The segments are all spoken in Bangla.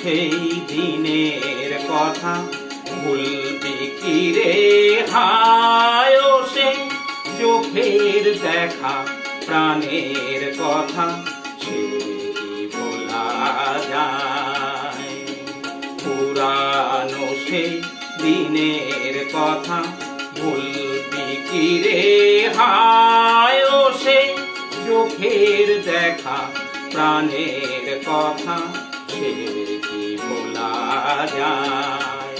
সেই দিনের কথা ভুলবি কি রে হায় ও সেই চোখের দেখা প্রাণের কথা সে কি বলা যায় পুরানো সেই দিনের কথা ভুলবি কি রে হায় ও সেই চোখের দেখা প্রাণের কথা সে কি বলা যায়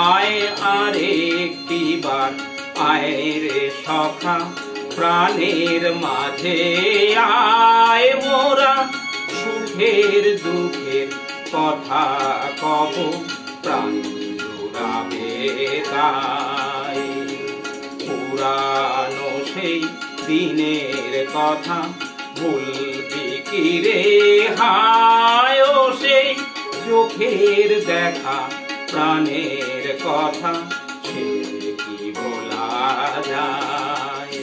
আয় আরেকটি বার আয় রে সখা প্রাণের মাঝে আয় মোরা সুখের দুঃখের কথা কব প্রাণ জুড়াবে তাই পুরানো সেই দিনের কথা ভুলবি কি রে হায় ও সেই চোখের দেখা প্রাণের কথা সে কি বলা যায়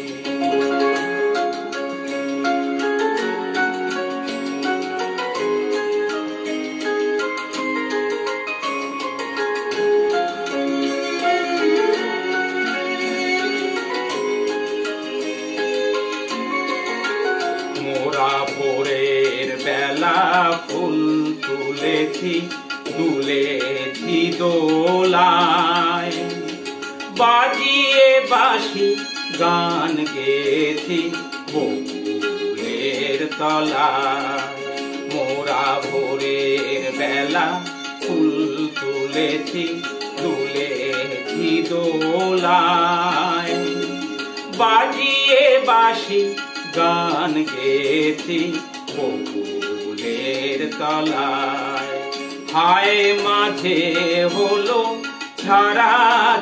মোরা ভোরের বেলা ফুল তুলেছি তুলেছি দোলায় বাজিয়ে বাঁশি গান গেয়েছি বকুলের তলায় মোরা ভোরের বেলা ফুল তুলেছি তুলেছি দোলায় বাজিয়ে বাঁশি গান গেয়েছি বকুলের তলায় হায় মাঝে হলো ছাড়া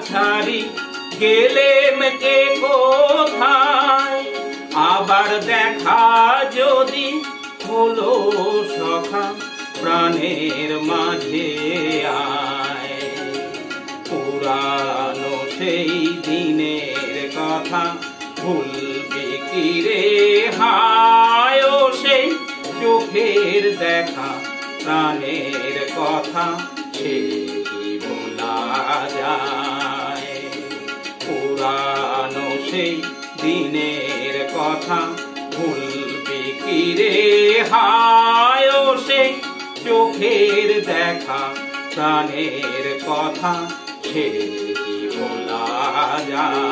ছাড়ি গেলেম কে কোথায় আবার দেখা যদি হলো সখা প্রাণের মাঝে আয় পুরানো সেই দিনের কথা ভুলবি কি রে হায় ও সেই চোখের দেখা প্রাণের কথা সে কি বলা যায় পুরানো সেই দিনের কথা ভুলবি কি রে হায় ও সেই চোখের দেখা প্রাণের কথা সে কি বলা যায়।